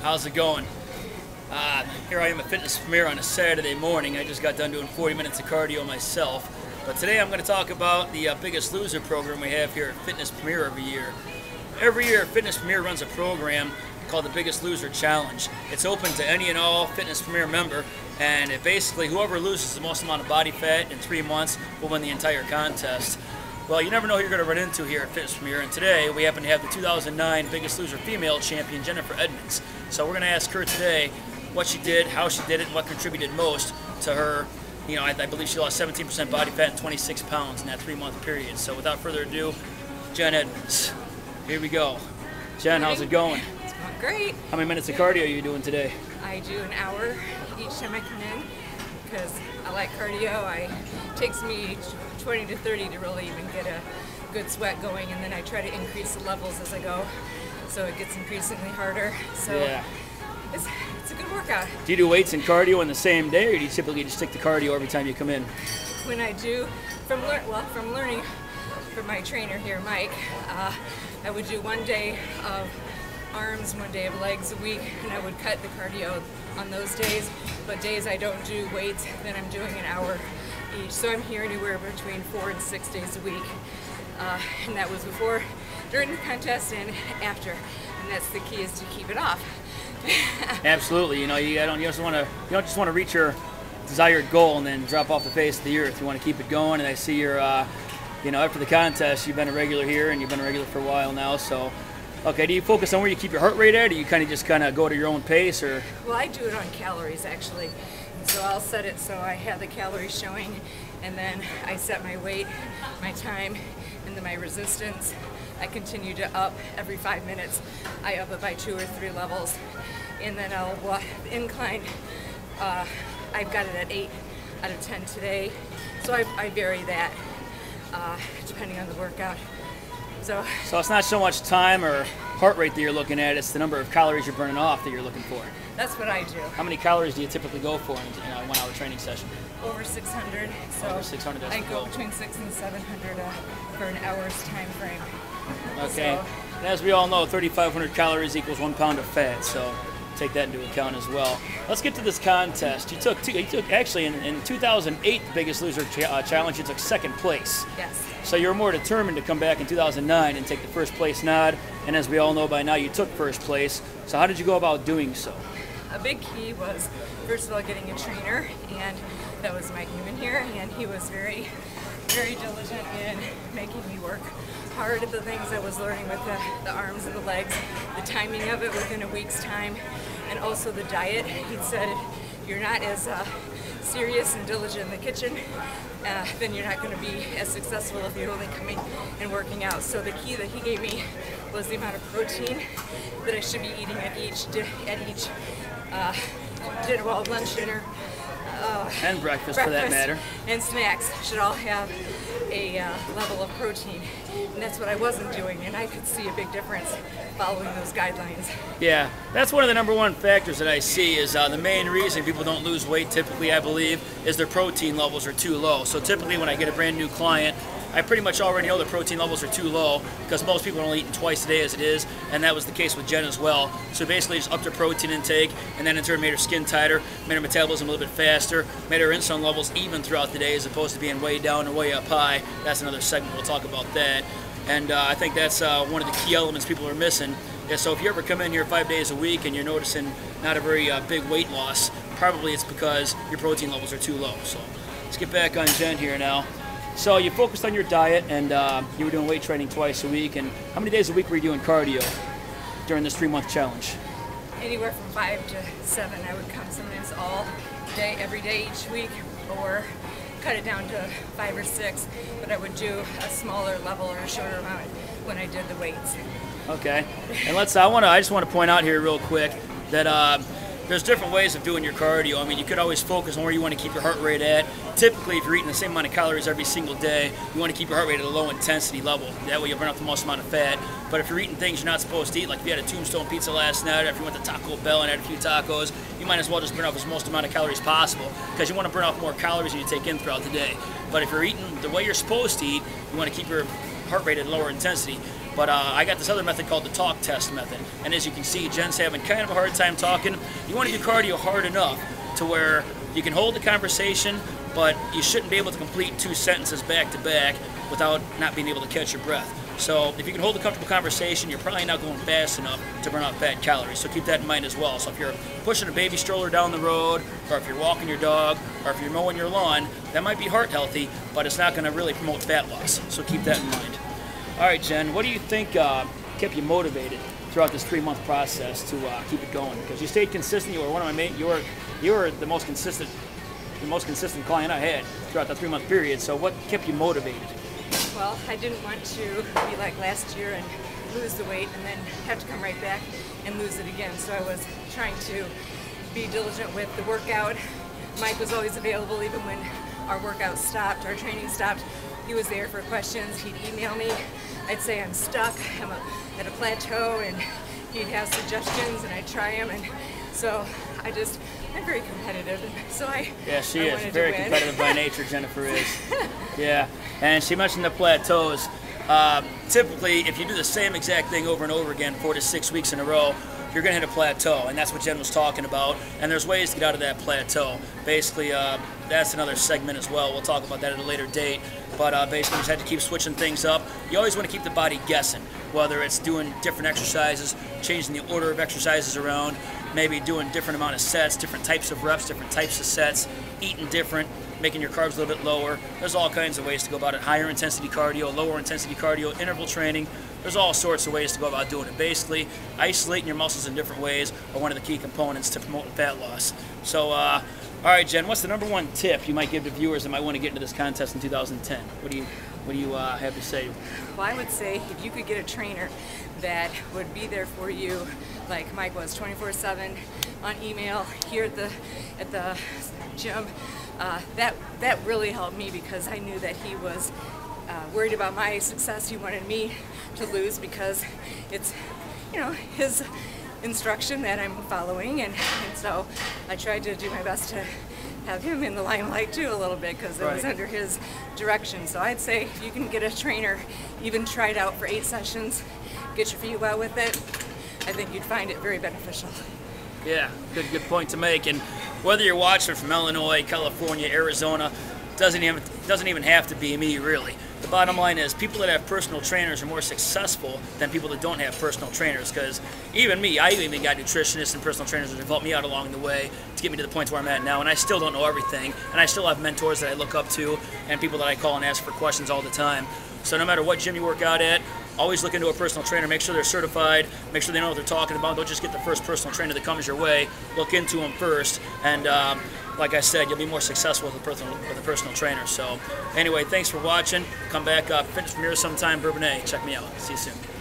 How's it going? Here I am at Fitness Premeir on a Saturday morning. I just got done doing 40 minutes of cardio myself. But today I'm going to talk about the Biggest Loser program we have here at Fitness Premeir every year. Every year, Fitness Premeir runs a program called the Biggest Loser Challenge. It's open to any and all Fitness Premeir member, and basically whoever loses the most amount of body fat in 3 months will win the entire contest. Well, you never know who you're going to run into here at Fitness Premeir, and today we happen to have the 2009 Biggest Loser female champion, Jen Edmonds. So we're going to ask her today what she did, how she did it, and what contributed most to her. You know, I believe she lost 17% body fat and 26 pounds in that 3-month period. So without further ado, Jen Edmonds. Here we go. Jen, how's it going? It's going great. How many minutes of cardio are you doing today? I do an hour each time I come in because I like cardio. It takes me 20 to 30 to really even get a good sweat going, and then I try to increase the levels as I go, so it gets increasingly harder. So yeah. It's a good workout. Do you do weights and cardio in the same day, or do you typically just stick to cardio every time you come in? When I do, from learning from my trainer here, Mike, I would do 1 day of arms, 1 day of legs a week, and I would cut the cardio on those days. But days I don't do weights, then I'm doing an hour each. So I'm here anywhere between 4 and 6 days a week. And that was before, during the contest, and after. And that's the key, is to keep it off. Absolutely. You know, you don't just want to reach your desired goal and then drop off the face of the earth. You want to keep it going. And I see you're, you know, after the contest, you've been a regular here, and you've been a regular for a while now. So, okay, do you focus on where you keep your heart rate at, or you kind of just go to your own pace, or? Well, I do it on calories actually. So I'll set it so I have the calories showing, and then I set my weight, my time, and then my resistance. I continue to up every 5 minutes. I up it by 2 or 3 levels, and then I'll incline. I've got it at 8 out of 10 today, so I vary that depending on the workout. So it's not so much time or heart rate that you're looking at, it's the number of calories you're burning off that you're looking for. That's what I do. How many calories do you typically go for in a 1 hour training session? Over 600. So over 600, that's I the go goal. between 600 and 700 for an hour's time frame. Okay. So, and as we all know, 3,500 calories equals 1 pound of fat, so take that into account as well. Let's get to this contest. You took actually in 2008, the Biggest Loser Challenge, you took 2nd place. Yes. So you were more determined to come back in 2009 and take the 1st place nod, and as we all know by now, you took 1st place. So how did you go about doing so? A big key was, first of all, getting a trainer, and that was Mike Neumann here, and he was very, very diligent in making me work hard at the things I was learning with the arms and the legs, the timing of it within a week's time, and also the diet. He said, if you're not as serious and diligent in the kitchen, then you're not going to be as successful if you're only coming and working out. So the key that he gave me was the amount of protein that I should be eating at each dinner, well, lunch, dinner, and breakfast for that matter. And snacks should all have a level of protein, and that's what I wasn't doing, and I could see a big difference following those guidelines. Yeah, that's one of the #1 factors that I see is the main reason people don't lose weight typically, I believe, is their protein levels are too low. So typically when I get a brand new client, I pretty much already know the protein levels are too low because most people are only eating twice a day as it is, and that was the case with Jen as well. So basically just upped her protein intake, and then in turn made her skin tighter, made her metabolism a little bit faster, made her insulin levels even throughout the day as opposed to being way down or way up high. That's another segment, we'll talk about that. And I think that's one of the key elements people are missing. Yeah, so if you ever come in here 5 days a week and you're noticing not a very big weight loss, probably it's because your protein levels are too low. So let's get back on Jen here now. So you focused on your diet, and you were doing weight training twice a week. And how many days a week were you doing cardio during this 3-month challenge? Anywhere from 5 to 7. I would come sometimes all day, every day each week, or cut it down to 5 or 6. But I would do a smaller level or a shorter amount when I did the weights. Okay. And I just want to point out here real quick that there's different ways of doing your cardio. I mean, you could always focus on where you want to keep your heart rate at. Typically, if you're eating the same amount of calories every single day, you want to keep your heart rate at a low intensity level. That way you'll burn off the most amount of fat. But if you're eating things you're not supposed to eat, like if you had a Tombstone pizza last night, or if you went to Taco Bell and had a few tacos, you might as well just burn off as most amount of calories possible, because you want to burn off more calories than you take in throughout the day. But if you're eating the way you're supposed to eat, you want to keep your heart rate at a lower intensity. But I got this other method called the talk test method. And as you can see, Jen's having kind of a hard time talking. You want to do cardio hard enough to where you can hold the conversation, but you shouldn't be able to complete 2 sentences back to back without not being able to catch your breath. So if you can hold a comfortable conversation, you're probably not going fast enough to burn out bad calories. So keep that in mind as well. So if you're pushing a baby stroller down the road, or if you're walking your dog, or if you're mowing your lawn, that might be heart healthy, but it's not going to really promote fat loss. So keep that in mind. All right, Jen, what do you think kept you motivated throughout this 3-month process to keep it going? Because you stayed consistent. You were one of my main. You were the most consistent client I had throughout the 3-month period. So what kept you motivated? Well, I didn't want to be like last year and lose the weight and then have to come right back and lose it again. So I was trying to be diligent with the workout. Mike was always available even when our workout stopped, our training stopped. He was there for questions. He'd email me. I'd say I'm stuck, I'm at a plateau, and he'd have suggestions and I'd try them. And so I'm very competitive. And so yeah, she is very competitive by nature. Jennifer is. Yeah, and she mentioned the plateaus. Typically, if you do the same exact thing over and over again 4 to 6 weeks in a row, you're going to hit a plateau, and that's what Jen was talking about. And there's ways to get out of that plateau. Basically, that's another segment as well. We'll talk about that at a later date. But basically, you just have to keep switching things up. You always want to keep the body guessing, whether it's doing different exercises, changing the order of exercises around, maybe doing different amount of sets, different types of reps, different types of sets, eating different, making your carbs a little bit lower. There's all kinds of ways to go about it. Higher intensity cardio, lower intensity cardio, interval training. There's all sorts of ways to go about doing it. Basically, isolating your muscles in different ways are one of the key components to promoting fat loss. So, all right, Jen, what's the #1 tip you might give to viewers that might want to get into this contest in 2010? What do you have to say? Well, I would say if you could get a trainer that would be there for you, like Mike was, 24/7 on email here at the gym, that really helped me because I knew that he was worried about my success. He wanted me to lose because it's, his instruction that I'm following, and so I tried to do my best to have him in the limelight too a little bit because it was under his direction. So I'd say if you can get a trainer, even try it out for 8 sessions, get your feet wet with it, I think you'd find it very beneficial. Yeah, good point to make. And whether you're watching from Illinois, California, Arizona, doesn't even have to be me, really. The bottom line is people that have personal trainers are more successful than people that don't have personal trainers, because even me, I even got nutritionists and personal trainers that have helped me out along the way to get me to the point where I'm at now, and I still don't know everything, and I still have mentors that I look up to and people that I call and ask for questions all the time. So no matter what gym you work out at, always look into a personal trainer. Make sure they're certified. Make sure they know what they're talking about. Don't just get the first personal trainer that comes your way. Look into them first, and like I said, you'll be more successful with a personal trainer. So anyway, thanks for watching. Come back, Fitness Premeir sometime, Bourbonnais. Check me out. See you soon.